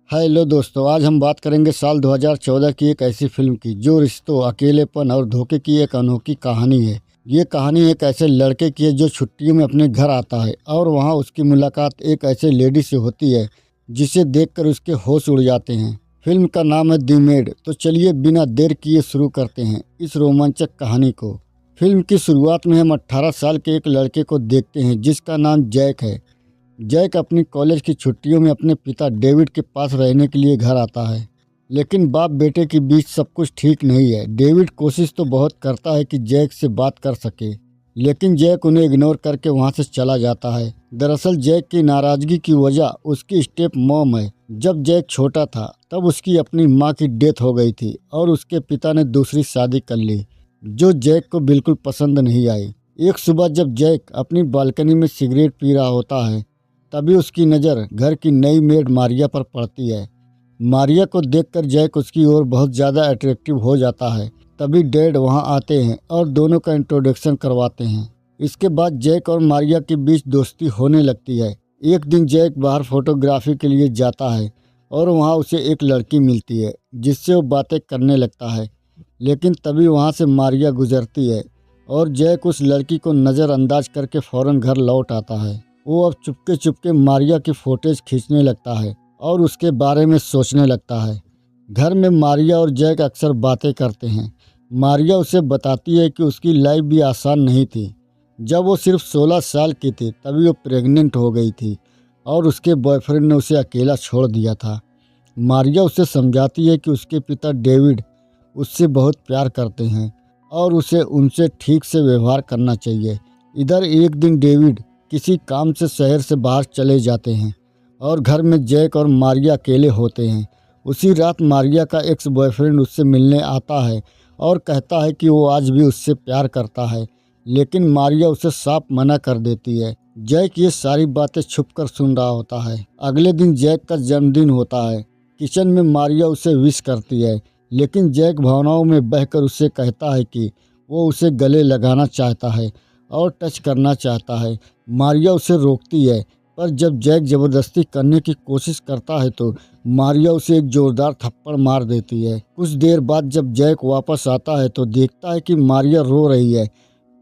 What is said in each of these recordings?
Hello दोस्तों, आज हम बात करेंगे साल 2014 की एक ऐसी फिल्म की जो रिश्तों, अकेलेपन और धोखे की एक अनोखी कहानी है। ये कहानी एक ऐसे लड़के की है जो छुट्टियों में अपने घर आता है और वहाँ उसकी मुलाकात एक ऐसे लेडी से होती है जिसे देखकर उसके होश उड़ जाते हैं। फिल्म का नाम है दी मेड। तो चलिए बिना देर किए शुरू करते हैं इस रोमांचक कहानी को। फिल्म की शुरुआत में हम 18 साल के एक लड़के को देखते हैं जिसका नाम जैक है। जैक अपनी कॉलेज की छुट्टियों में अपने पिता डेविड के पास रहने के लिए घर आता है, लेकिन बाप बेटे के बीच सब कुछ ठीक नहीं है। डेविड कोशिश तो बहुत करता है कि जैक से बात कर सके, लेकिन जैक उन्हें इग्नोर करके वहां से चला जाता है। दरअसल जैक की नाराज़गी की वजह उसकी स्टेप मॉम है। जब जैक छोटा था तब उसकी अपनी माँ की डेथ हो गई थी और उसके पिता ने दूसरी शादी कर ली जो जैक को बिल्कुल पसंद नहीं आई। एक सुबह जब जैक अपनी बालकनी में सिगरेट पी रहा होता है तभी उसकी नज़र घर की नई मेड मारिया पर पड़ती है। मारिया को देखकर जैक उसकी ओर बहुत ज़्यादा अट्रैक्टिव हो जाता है। तभी डैड वहां आते हैं और दोनों का इंट्रोडक्शन करवाते हैं। इसके बाद जैक और मारिया के बीच दोस्ती होने लगती है। एक दिन जैक बाहर फोटोग्राफी के लिए जाता है और वहां उसे एक लड़की मिलती है जिससे वो बातें करने लगता है, लेकिन तभी वहां से मारिया गुजरती है और जैक उस लड़की को नज़रअंदाज करके फ़ौरन घर लौट आता है। वो अब चुपके चुपके मारिया की फोटेज खींचने लगता है और उसके बारे में सोचने लगता है। घर में मारिया और जैक अक्सर बातें करते हैं। मारिया उसे बताती है कि उसकी लाइफ भी आसान नहीं थी। जब वो सिर्फ 16 साल की थी तभी वो प्रेग्नेंट हो गई थी और उसके बॉयफ्रेंड ने उसे अकेला छोड़ दिया था। मारिया उसे समझाती है कि उसके पिता डेविड उससे बहुत प्यार करते हैं और उसे उनसे ठीक से व्यवहार करना चाहिए। इधर एक दिन डेविड किसी काम से शहर से बाहर चले जाते हैं और घर में जैक और मारिया अकेले होते हैं। उसी रात मारिया का एक्स बॉयफ्रेंड उससे मिलने आता है और कहता है कि वो आज भी उससे प्यार करता है, लेकिन मारिया उसे साफ मना कर देती है। जैक ये सारी बातें छुपकर सुन रहा होता है। अगले दिन जैक का जन्मदिन होता है। किचन में मारिया उसे विश करती है, लेकिन जैक भावनाओं में बहकर उससे कहता है कि वो उसे गले लगाना चाहता है और टच करना चाहता है। मारिया उसे रोकती है, पर जब जैक ज़बरदस्ती करने की कोशिश करता है तो मारिया उसे एक ज़ोरदार थप्पड़ मार देती है। कुछ देर बाद जब जैक वापस आता है तो देखता है कि मारिया रो रही है।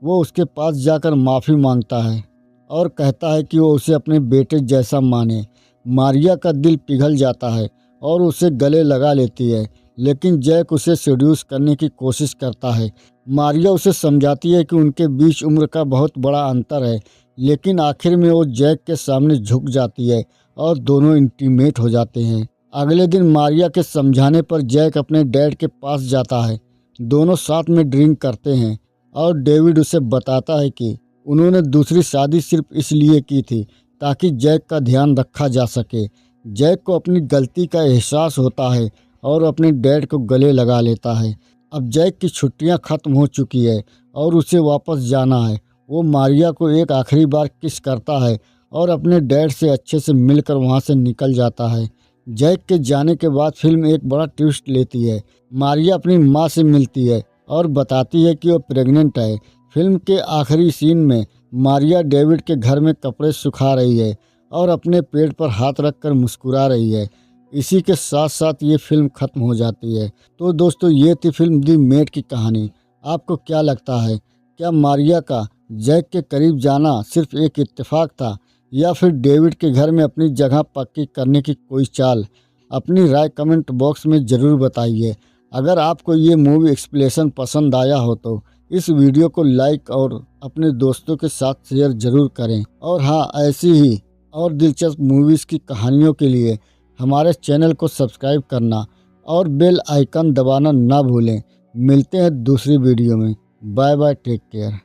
वो उसके पास जाकर माफ़ी मांगता है और कहता है कि वो उसे अपने बेटे जैसा माने। मारिया का दिल पिघल जाता है और उसे गले लगा लेती है, लेकिन जैक उसे सेड्यूस करने की कोशिश करता है। मारिया उसे समझाती है कि उनके बीच उम्र का बहुत बड़ा अंतर है, लेकिन आखिर में वो जैक के सामने झुक जाती है और दोनों इंटीमेट हो जाते हैं। अगले दिन मारिया के समझाने पर जैक अपने डैड के पास जाता है। दोनों साथ में ड्रिंक करते हैं और डेविड उसे बताता है कि उन्होंने दूसरी शादी सिर्फ इसलिए की थी ताकि जैक का ध्यान रखा जा सके। जैक को अपनी गलती का एहसास होता है और अपने डैड को गले लगा लेता है। अब जैक की छुट्टियां खत्म हो चुकी है और उसे वापस जाना है। वो मारिया को एक आखिरी बार किस करता है और अपने डैड से अच्छे से मिलकर वहां से निकल जाता है। जैक के जाने के बाद फिल्म एक बड़ा ट्विस्ट लेती है। मारिया अपनी माँ से मिलती है और बताती है कि वो प्रेग्नेंट है। फिल्म के आखिरी सीन में मारिया डेविड के घर में कपड़े सुखा रही है और अपने पेट पर हाथ रखकर मुस्कुरा रही है। इसी के साथ साथ ये फिल्म ख़त्म हो जाती है। तो दोस्तों, ये थी फिल्म दी मेड की कहानी। आपको क्या लगता है, क्या मारिया का जैक के करीब जाना सिर्फ एक इत्तेफाक था या फिर डेविड के घर में अपनी जगह पक्की करने की कोई चाल? अपनी राय कमेंट बॉक्स में ज़रूर बताइए। अगर आपको ये मूवी एक्सप्लेनेशन पसंद आया हो तो इस वीडियो को लाइक और अपने दोस्तों के साथ शेयर ज़रूर करें। और हाँ, ऐसी ही और दिलचस्प मूवीज़ की कहानियों के लिए हमारे चैनल को सब्सक्राइब करना और बेल आइकन दबाना ना भूलें। मिलते हैं दूसरी वीडियो में। Bye bye, take care.